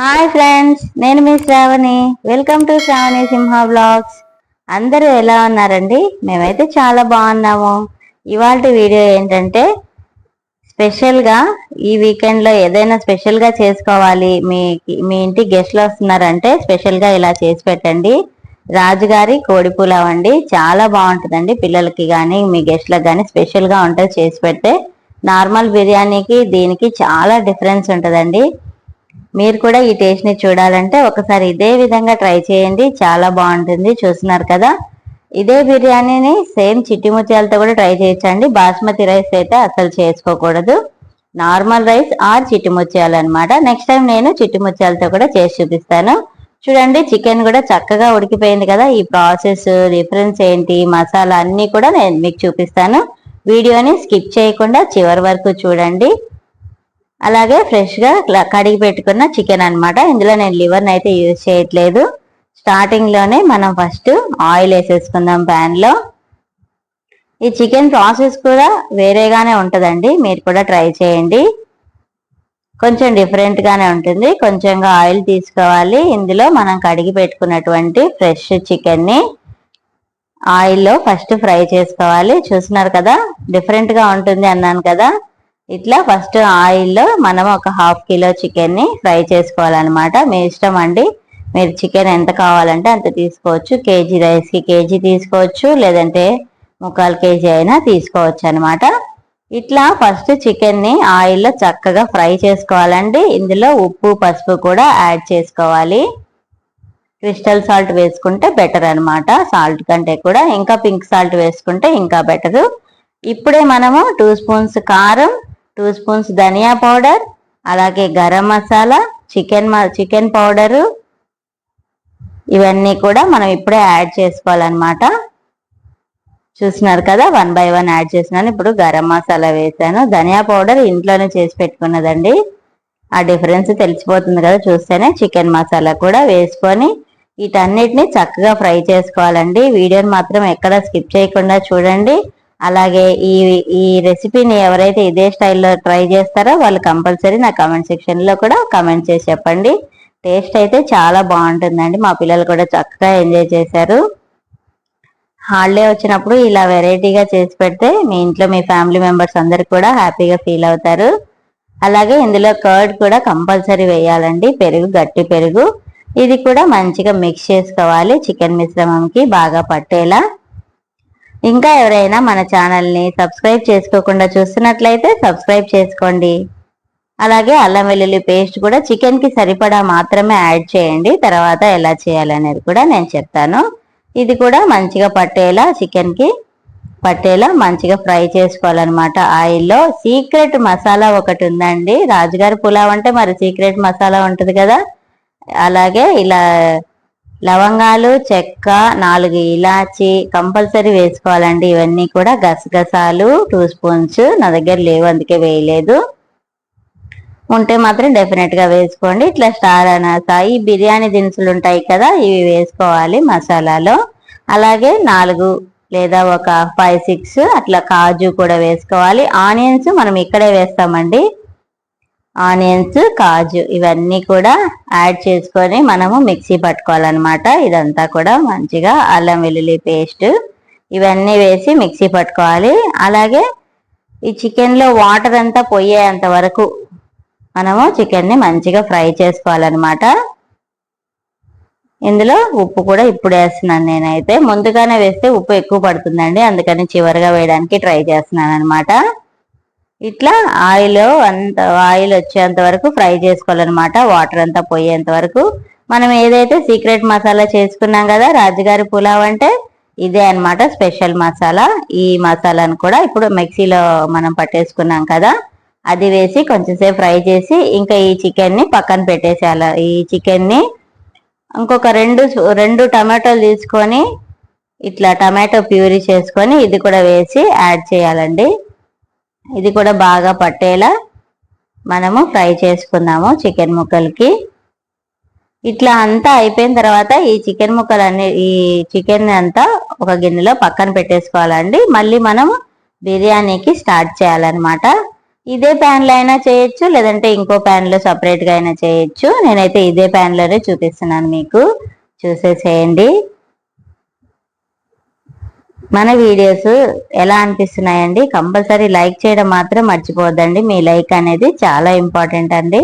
Hi friends, నేను మీ Sravani. Welcome to Sravani Simha blogs. అందరూ ఎలా ఉన్నారండి? మేమైతే చాలా బాగున్నాము. ఇవాళ వీడియో ఏంటంటే స్పెషల్గా ఈ వీకెండ్లో ఏదైనా స్పెషల్గా చేసుకోవాలి, మీ ఇంటి గెస్ట్లు వస్తున్నారంటే స్పెషల్గా ఇలా చేసి పెట్టండి. రాజుగారి కోడి పులావ్ అండి, చాలా బాగుంటుందండి. పిల్లలకి కానీ మీ గెస్ట్లకు కానీ స్పెషల్గా ఉంటుంది చేసి పెడితే. నార్మల్ బిర్యానీకి దీనికి చాలా డిఫరెన్స్ ఉంటుందండి. మీరు కూడా ఈ టేస్ట్ ని చూడాలంటే ఒకసారి ఇదే విధంగా ట్రై చేయండి, చాలా బాగుంటుంది. చూస్తున్నారు కదా, ఇదే బిర్యానీని సేమ్ చిట్టి ముత్యాలతో కూడా ట్రై చేయొచ్చండి. బాస్మతి రైస్ అయితే అసలు చేసుకోకూడదు, నార్మల్ రైస్ ఆర్ చిట్టి ముత్యాలు అనమాట. నెక్స్ట్ టైం నేను చిట్టి ముత్యాలతో కూడా చేసి చూపిస్తాను. చూడండి, చికెన్ కూడా చక్కగా ఉడికిపోయింది కదా. ఈ ప్రాసెస్ డిఫరెన్స్ ఏంటి, మసాలా అన్ని కూడా నేను మీకు చూపిస్తాను. వీడియోని స్కిప్ చేయకుండా చివరి వరకు చూడండి. అలాగే ఫ్రెష్ గా కడిగి పెట్టుకున్న చికెన్ అనమాట. ఇందులో నేను లివర్ని అయితే యూజ్ చేయట్లేదు. స్టార్టింగ్ లోనే మనం ఫస్ట్ ఆయిల్ వేసేసుకుందాం ప్యాన్ లో. ఈ చికెన్ ప్రాసెస్ కూడా వేరేగానే ఉంటుందండి, మీరు కూడా ట్రై చేయండి. కొంచెం డిఫరెంట్ గానే ఉంటుంది. కొంచెంగా ఆయిల్ తీసుకోవాలి. ఇందులో మనం కడిగి పెట్టుకున్నటువంటి ఫ్రెష్ చికెన్ ని ఆయిల్లో ఫస్ట్ ఫ్రై చేసుకోవాలి. చూస్తున్నారు కదా, డిఫరెంట్ గా ఉంటుంది అన్నాను కదా. ఇట్లా ఫస్ట్ ఆయిల్లో మనం ఒక ½ కిలో చికెన్ ని ఫ్రై చేసుకోవాలన్నమాట. మీ ఇష్టం అండి, మీరు చికెన్ ఎంత కావాలంటే అంత తీసుకోవచ్చు. కేజీ రైస్ కి కేజీ తీసుకోవచ్చు, లేదంటే 1/4 కేజీ అయినా తీసుకోవచ్చు అనమాట. ఇట్లా ఫస్ట్ చికెన్ ని ఆయిల్లో చక్కగా ఫ్రై చేసుకోవాలండి. ఇందులో ఉప్పు పసుపు కూడా యాడ్ చేసుకోవాలి. క్రిస్టల్ సాల్ట్ వేసుకుంటే బెటర్ అనమాట. సాల్ట్ కంటే కూడా ఇంకా పింక్ సాల్ట్ వేసుకుంటే ఇంకా బెటరు. ఇప్పుడే మనము 2 స్పూన్స్ కారం, 2 స్పూన్స్ ధనియా పౌడర్, అలాగే గరం మసాలా, చికెన్ పౌడరు, ఇవన్నీ కూడా మనం ఇప్పుడే యాడ్ చేసుకోవాలన్నమాట. చూస్తున్నారు కదా, 1 బై 1 యాడ్ చేసినాను. ఇప్పుడు గరం మసాలా వేసాను. ధనియా పౌడర్ ఇంట్లోనే చేసి పెట్టుకున్నదండి, ఆ డిఫరెన్స్ తెలిసిపోతుంది కదా చూస్తేనే. చికెన్ మసాలా కూడా వేసుకొని వీటన్నిటిని చక్కగా ఫ్రై చేసుకోవాలండి. వీడియోని మాత్రం ఎక్కడ స్కిప్ చేయకుండా చూడండి. అలాగే ఈ రెసిపీని ఎవరైతే ఇదే స్టైల్లో ట్రై చేస్తారో వాళ్ళు కంపల్సరీ నా కమెంట్ సెక్షన్ లో కూడా కమెంట్ చేసి చెప్పండి. టేస్ట్ అయితే చాలా బాగుంటుందండి. మా పిల్లలు కూడా చక్కగా ఎంజాయ్ చేశారు. హాలిడే వచ్చినప్పుడు ఇలా వెరైటీగా చేసి పెడితే మీ ఇంట్లో మీ ఫ్యామిలీ మెంబర్స్ అందరు కూడా హ్యాపీగా ఫీల్ అవుతారు. అలాగే ఇందులో కర్డ్ కూడా కంపల్సరీ వేయాలండి, పెరుగు, గట్టి పెరుగు. ఇది కూడా మంచిగా మిక్స్ చేసుకోవాలి చికెన్ మిశ్రమంకి బాగా పట్టేలా. ఇంకా ఎవరైనా మన ఛానల్ని సబ్స్క్రైబ్ చేసుకోకుండా చూస్తున్నట్లయితే సబ్స్క్రైబ్ చేసుకోండి. అలాగే అల్లం వెల్లుల్లి పేస్ట్ కూడా చికెన్కి సరిపడా మాత్రమే యాడ్ చేయండి. తర్వాత ఎలా చేయాలనేది కూడా నేను చెప్తాను. ఇది కూడా మంచిగా పట్టేలా, చికెన్కి పట్టేలా మంచిగా ఫ్రై చేసుకోవాలన్నమాట ఆయిల్లో. సీక్రెట్ మసాలా ఒకటి ఉందండి, రాజుగారి పులావ్ అంటే మరి సీక్రెట్ మసాలా ఉంటుంది కదా. అలాగే ఇలా లవంగాలు, చెక్క, 4 ఇలాచి కంపల్సరీ వేసుకోవాలండి. ఇవన్నీ కూడా గసగసాలు 2 స్పూన్స్, నా దగ్గర లేవు అందుకే వేయలేదు. ఉంటే మాత్రం డెఫినెట్ గా వేసుకోండి. ఇట్లా స్టార్ అనాస, ఈ బిర్యానీ దినుసులు ఉంటాయి కదా, ఇవి వేసుకోవాలి మసాలాలో. అలాగే 4 లేదా ఒక 5-6 అట్లా కాజు కూడా వేసుకోవాలి. ఆనియన్స్ మనం ఇక్కడే వేస్తామండి. ఆనియన్స్, కాజు ఇవన్నీ కూడా యాడ్ చేసుకొని మనము మిక్సీ పట్టుకోవాలన్నమాట. ఇదంతా కూడా మంచిగా అల్లం వెల్లుల్లి పేస్ట్ ఇవన్నీ వేసి మిక్సీ పట్టుకోవాలి. అలాగే ఈ చికెన్లో వాటర్ అంతా పోయేంత వరకు మనము చికెన్ని మంచిగా ఫ్రై చేసుకోవాలన్నమాట. ఇందులో ఉప్పు కూడా ఇప్పుడు వేస్తున్నాను నేనైతే. ముందుగానే వేస్తే ఉప్పు ఎక్కువ పడుతుందండి, అందుకని చివరిగా వేయడానికి ట్రై చేస్తున్నాను అనమాట. ఇట్లా ఆయిల్ వచ్చేంత వరకు ఫ్రై చేసుకోవాలన్నమాట, వాటర్ అంతా పోయేంత వరకు. మనం ఏదైతే సీక్రెట్ మసాలా చేసుకున్నాం కదా రాజుగారి పులావ్ అంటే, ఇదే అనమాట స్పెషల్ మసాలా. ఈ మసాలాను కూడా ఇప్పుడు మిక్సీలో మనం పట్టేసుకున్నాం కదా, అది వేసి కొంచెంసేపు ఫ్రై చేసి ఇంకా ఈ చికెన్ని పక్కన పెట్టేసేయాలి. ఈ చికెన్ని ఇంకొక రెండు టమాటోలు తీసుకొని ఇట్లా టమాటో ప్యూరీ చేసుకొని ఇది కూడా వేసి యాడ్ చేయాలండి. ఇది కూడా బాగా పట్టేలా మనము ఫ్రై చేసుకుందాము చికెన్ ముక్కలకి. ఇట్లా అంతా అయిపోయిన తర్వాత ఈ చికెన్ అంతా ఒక గిన్నెలో పక్కన పెట్టేసుకోవాలండి. మళ్ళీ మనం బిర్యానీకి స్టార్ట్ చేయాలన్నమాట. ఇదే ప్యాన్లో అయినా చేయొచ్చు, లేదంటే ఇంకో ప్యాన్లో సపరేట్గా అయినా చేయొచ్చు. నేనైతే ఇదే ప్యాన్లోనే చూపిస్తున్నాను, మీకు చూసేసేయండి. మన వీడియోస్ ఎలా అనిపిస్తున్నాయండి? కంపల్సరీ లైక్ చేయడం మాత్రం మర్చిపోవద్దండి. మీ లైక్ అనేది చాలా ఇంపార్టెంట్ అండి.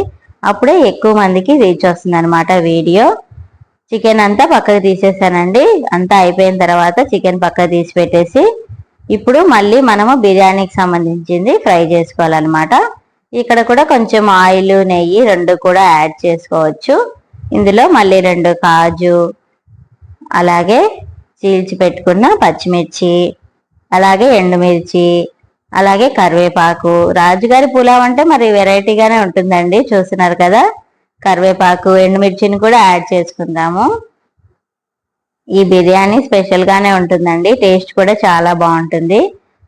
అప్పుడే ఎక్కువ మందికి రీచ్ వస్తుంది అనమాట వీడియో. చికెన్ అంతా పక్కకు తీసేసానండి. అంతా అయిపోయిన తర్వాత చికెన్ పక్కకు తీసి పెట్టేసి ఇప్పుడు మళ్ళీ మనము బిర్యానీకి సంబంధించింది ఫ్రై చేసుకోవాలన్నమాట. ఇక్కడ కూడా కొంచెం ఆయిల్, నెయ్యి రెండు కూడా యాడ్ చేసుకోవచ్చు. ఇందులో మళ్ళీ 2 కాజు, అలాగే చీల్చి పెట్టుకున్న పచ్చిమిర్చి, అలాగే ఎండుమిర్చి, అలాగే కరివేపాకు. రాజుగారి పులావ్ అంటే మరి వెరైటీగానే ఉంటుందండి, చూస్తున్నారు కదా. కరివేపాకు, ఎండుమిర్చిని కూడా యాడ్ చేసుకుందాము. ఈ బిర్యానీ స్పెషల్ గానే ఉంటుందండి, టేస్ట్ కూడా చాలా బాగుంటుంది.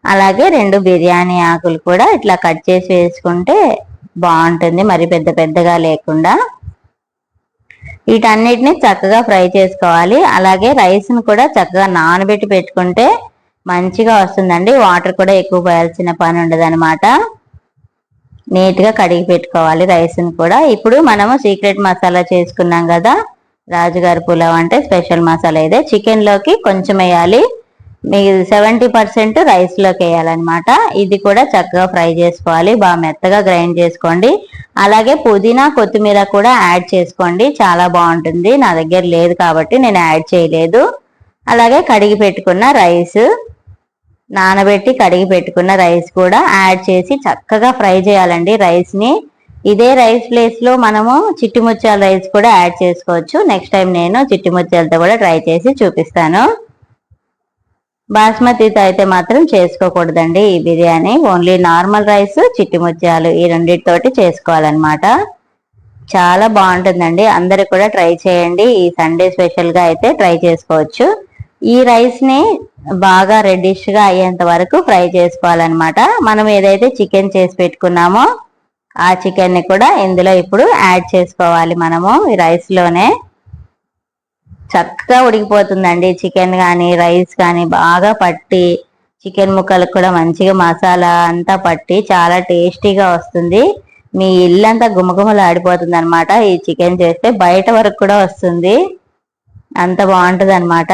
అలాగే 2 బిర్యానీ ఆకులు కూడా ఇట్లా కట్ చేసి వేసుకుంటే బాగుంటుంది, మరి పెద్ద పెద్దగా లేకుండా. వీటన్నిటిని చక్కగా ఫ్రై చేసుకోవాలి. అలాగే రైస్ను కూడా చక్కగా నానబెట్టి పెట్టుకుంటే మంచిగా వస్తుందండి. వాటర్ కూడా ఎక్కువ పోయాల్సిన పని ఉండదన్నమాట. నీట్గా కడిగి పెట్టుకోవాలి రైస్ని కూడా. ఇప్పుడు మనము సీక్రెట్ మసాలా చేసుకున్నాం కదా, రాజుగారి పులావ్ అంటే స్పెషల్ మసాలా ఇదే. చికెన్లోకి కొంచెం వేయాలి, మీకు 70% రైస్లోకి వేయాలన్నమాట. ఇది కూడా చక్కగా ఫ్రై చేసుకోవాలి, బాగా మెత్తగా గ్రైండ్ చేసుకోండి. అలాగే పుదీనా, కొత్తిమీర కూడా యాడ్ చేసుకోండి, చాలా బాగుంటుంది. నా దగ్గర లేదు కాబట్టి నేను యాడ్ చేయలేదు. అలాగే కడిగి పెట్టుకున్న రైస్, నానబెట్టి కడిగి పెట్టుకున్న రైస్ కూడా యాడ్ చేసి చక్కగా ఫ్రై చేయాలండి రైస్ని. ఇదే రైస్ ప్లేస్లో మనము చిట్టి ముత్యాల రైస్ కూడా యాడ్ చేసుకోవచ్చు. నెక్స్ట్ టైం నేను చిట్టి ముత్యాలతో కూడా ట్రై చేసి చూపిస్తాను. బాస్మతితో అయితే మాత్రం చేసుకోకూడదండి ఈ బిర్యానీ. ఓన్లీ నార్మల్ రైస్, చిట్టి ముత్యాలు ఈ రెండింటితోటి చేసుకోవాలన్నమాట. చాలా బాగుంటుందండి, అందరు కూడా ట్రై చేయండి. ఈ సండే స్పెషల్గా అయితే ట్రై చేసుకోవచ్చు. ఈ రైస్ని బాగా రెడ్డిష్గా అయ్యేంత వరకు ఫ్రై చేసుకోవాలన్నమాట. మనం ఏదైతే చికెన్ చేసి పెట్టుకున్నామో ఆ చికెన్ని కూడా ఇందులో ఇప్పుడు యాడ్ చేసుకోవాలి మనము ఈ రైస్లోనే. చక్కగా ఉడికిపోతుందండి చికెన్ కానీ రైస్ కానీ, బాగా పట్టి చికెన్ ముక్కలకు కూడా మంచిగా మసాలా అంతా పట్టి చాలా టేస్టీగా వస్తుంది. మీ ఇల్లంతా గుమగుమలు ఆడిపోతుంది అనమాట ఈ చికెన్ చేస్తే, బయట వరకు కూడా వస్తుంది, అంత బాగుంటుంది అనమాట.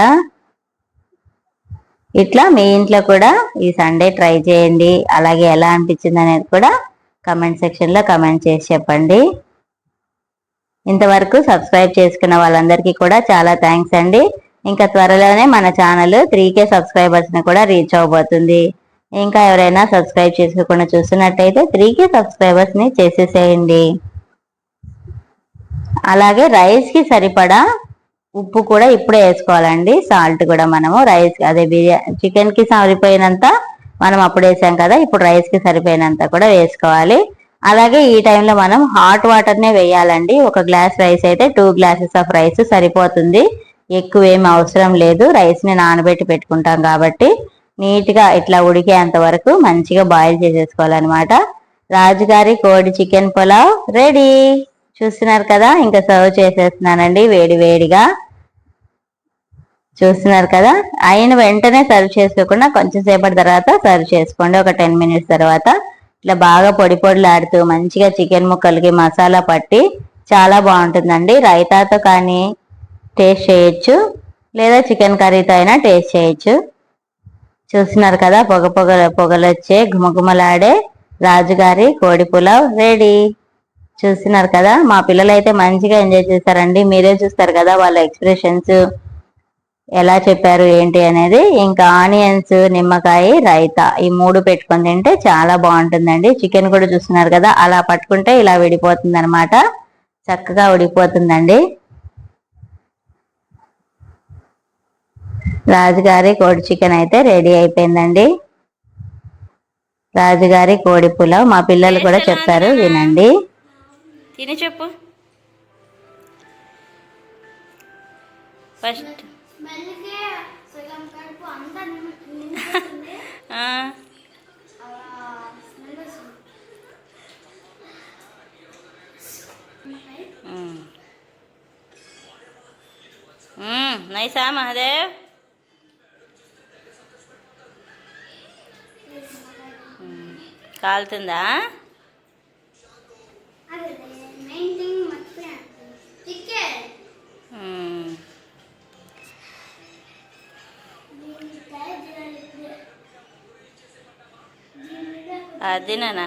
ఇట్లా మీ ఇంట్లో కూడా ఈ సండే ట్రై చేయండి. అలాగే ఎలా అనిపించింది అనేది కూడా కమెంట్ సెక్షన్లో కమెంట్ చేసి చెప్పండి. ఇంతవరకు సబ్స్క్రైబ్ చేసుకున్న వాళ్ళందరికీ కూడా చాలా థ్యాంక్స్ అండి. ఇంకా త్వరలోనే మన ఛానల్ 3K సబ్స్క్రైబర్స్ని కూడా రీచ్ అవబోతుంది. ఇంకా ఎవరైనా సబ్స్క్రైబ్ చేసుకోకుండా చూస్తున్నట్టయితే 3K సబ్స్క్రైబర్స్ని చేసేసేయండి. అలాగే రైస్కి సరిపడా ఉప్పు కూడా ఇప్పుడే వేసుకోవాలండి. సాల్ట్ కూడా మనము రైస్ అదే చికెన్కి సరిపోయినంత మనం అప్పుడు వేసాం కదా, ఇప్పుడు రైస్కి సరిపోయినంత కూడా వేసుకోవాలి. అలాగే ఈ టైంలో మనం హాట్ వాటర్నే వేయాలండి. 1 గ్లాస్ రైస్ అయితే 2 గ్లాసెస్ ఆఫ్ రైస్ సరిపోతుంది, ఎక్కువ ఏమి అవసరం లేదు. రైస్ని నానబెట్టి పెట్టుకుంటాం కాబట్టి నీట్గా ఇట్లా ఉడికేంత వరకు మంచిగా బాయిల్ చేసేసుకోవాలన్నమాట. రాజుగారి కోడి చికెన్ పులావ్ రెడీ. చూస్తున్నారు కదా, ఇంకా సర్వ్ చేసేస్తున్నానండి వేడి వేడిగా. చూస్తున్నారు కదా, అయిన వెంటనే సర్వ్ చేసుకోకుండా కొంచెం సేపటి తర్వాత సర్వ్ చేసుకోండి. ఒక 10 మినిట్స్ తర్వాత ఇట్లా బాగా పొడి పొడిలాడుతూ మంచిగా చికెన్ ముక్కలకి మసాలా పట్టి చాలా బాగుంటుందండి. రైతాతో కానీ టేస్ట్ చేయొచ్చు, లేదా చికెన్ కర్రీతో అయినా టేస్ట్ చేయొచ్చు. చూస్తున్నారు కదా, పొగలొచ్చే గుమగుమలాడే రాజుగారి కోడి పులావ్ రెడీ. చూస్తున్నారు కదా, మా పిల్లలు అయితే మంచిగా ఎంజాయ్ చేస్తారండి. మీరే చూస్తారు కదా వాళ్ళ ఎక్స్ప్రెషన్స్ ఎలా చెప్పారు ఏంటి అనేది. ఇంకా ఆనియన్స్, నిమ్మకాయ, రైతా ఈ 3 పెట్టుకొని తింటే చాలా బాగుంటుందండి. చికెన్ కూడా చూస్తున్నారు కదా, అలా పట్టుకుంటే ఇలా విడిపోతుంది అనమాట, చక్కగా ఉడికిపోతుందండి. రాజుగారి కోడి చికెన్ అయితే రెడీ అయిపోయిందండి. రాజుగారి కోడి పులావ్ మా పిల్లలు కూడా చెప్పారు, వినండి. తిని చెప్పు ఫస్ట్. నైసా మహాదేవ్? కాలుతుందా? అది నాన్న